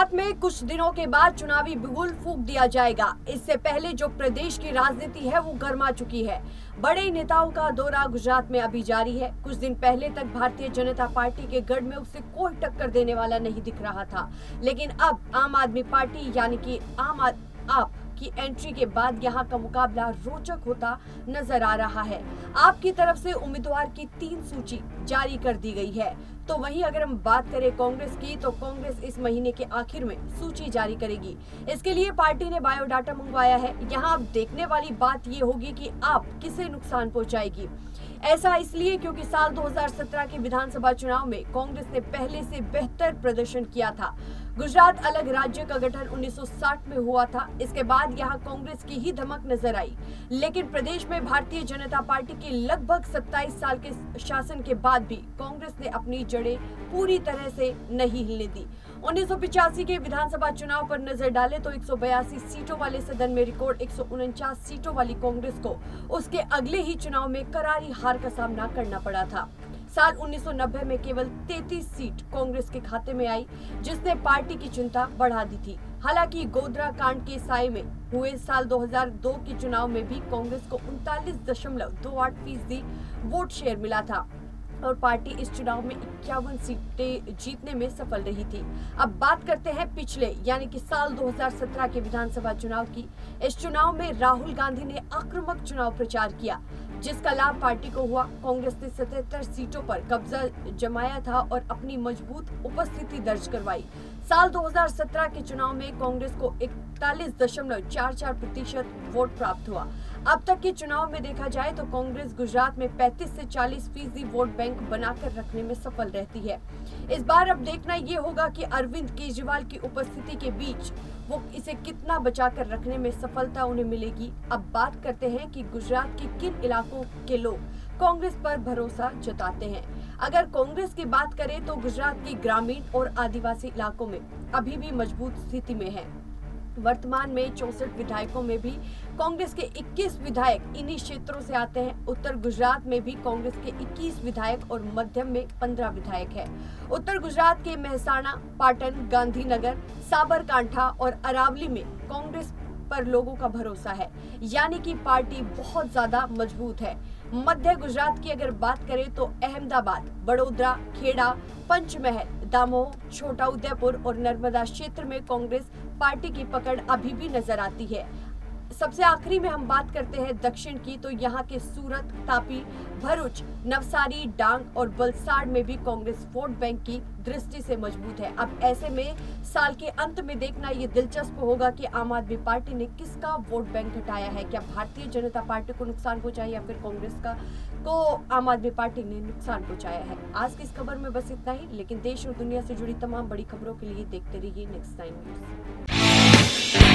गुजरात में कुछ दिनों के बाद चुनावी बिगुल फूंक दिया जाएगा। इससे पहले जो प्रदेश की राजनीति है वो गर्मा चुकी है। बड़े नेताओं का दौरा गुजरात में अभी जारी है। कुछ दिन पहले तक भारतीय जनता पार्टी के गढ़ में उसे कोई टक्कर देने वाला नहीं दिख रहा था, लेकिन अब आम आदमी पार्टी यानी कि आप की एंट्री के बाद यहां का मुकाबला रोचक होता नजर आ रहा है। आपकी तरफ से उम्मीदवार की 3 सूची जारी कर दी गई है, तो वहीं अगर हम बात करें कांग्रेस की, तो कांग्रेस इस महीने के आखिर में सूची जारी करेगी। इसके लिए पार्टी ने बायोडाटा मंगवाया है। यहां अब देखने वाली बात ये होगी कि आप किसे नुकसान पहुंचाएगी। ऐसा इसलिए क्योंकि साल 2017 के विधानसभा चुनाव में कांग्रेस ने पहले से बेहतर प्रदर्शन किया था। गुजरात अलग राज्य का गठन 1960 में हुआ था। इसके बाद यहां कांग्रेस की ही धमक नजर आई, लेकिन प्रदेश में भारतीय जनता पार्टी के लगभग 27 साल के शासन के बाद भी कांग्रेस ने अपनी जड़ें पूरी तरह से नहीं हिलने दी। 1985 के विधानसभा चुनाव पर नजर डालें तो 182 सीटों वाले सदन में रिकॉर्ड 149 सीटों वाली कांग्रेस को उसके अगले ही चुनाव में करारी हार का सामना करना पड़ा था। साल 1990 में केवल 33 सीट कांग्रेस के खाते में आई, जिसने पार्टी की चिंता बढ़ा दी थी। हालांकि गोधरा कांड के साए में हुए साल 2002 के चुनाव में भी कांग्रेस को 39.28% वोट शेयर मिला था और पार्टी इस चुनाव में 51 सीटें जीतने में सफल रही थी। अब बात करते हैं पिछले यानी कि साल 2017 के विधानसभा चुनाव की। इस चुनाव में राहुल गांधी ने आक्रामक चुनाव प्रचार किया, जिसका लाभ पार्टी को हुआ। कांग्रेस ने 77 सीटों पर कब्जा जमाया था और अपनी मजबूत उपस्थिति दर्ज करवाई। साल 2017 के चुनाव में कांग्रेस को 41.44% वोट प्राप्त हुआ। अब तक के चुनाव में देखा जाए तो कांग्रेस गुजरात में 35 से 40% वोट बैंक बनाकर रखने में सफल रहती है। इस बार अब देखना ये होगा कि अरविंद केजरीवाल की उपस्थिति के बीच वो इसे कितना बचाकर रखने में सफलता उन्हें मिलेगी। अब बात करते हैं कि गुजरात के किन इलाकों के लोग कांग्रेस पर भरोसा जताते हैं। अगर कांग्रेस की बात करें तो गुजरात के ग्रामीण और आदिवासी इलाकों में अभी भी मजबूत स्थिति में है। वर्तमान में 64 विधायकों में भी कांग्रेस के 21 विधायक इन्हीं क्षेत्रों से आते हैं। उत्तर गुजरात में भी कांग्रेस के 21 विधायक और मध्यम में 15 विधायक है। उत्तर गुजरात के मेहसाणा, पाटन, गांधीनगर, साबरकांठा और अरावली में कांग्रेस पर लोगों का भरोसा है, यानी कि पार्टी बहुत ज्यादा मजबूत है। मध्य गुजरात की अगर बात करें तो अहमदाबाद, बड़ोदरा, खेड़ा, पंचमहल, दामोह, छोटा उदयपुर और नर्मदा क्षेत्र में कांग्रेस पार्टी की पकड़ अभी भी नजर आती है। सबसे आखिरी में हम बात करते हैं दक्षिण की, तो यहाँ के सूरत, तापी, भरूच, नवसारी, डांग और वलसाड़ में भी कांग्रेस वोट बैंक की दृष्टि से मजबूत है। अब ऐसे में साल के अंत में देखना ये दिलचस्प होगा कि आम आदमी पार्टी ने किसका वोट बैंक घटाया है। क्या भारतीय जनता पार्टी को नुकसान पहुंचाया या फिर कांग्रेस को आम आदमी पार्टी ने नुकसान पहुंचाया है। आज की इस खबर में बस इतना ही, लेकिन देश और दुनिया से जुड़ी तमाम बड़ी खबरों के लिए देखते रहिए नेक्स्ट टाइम न्यूज।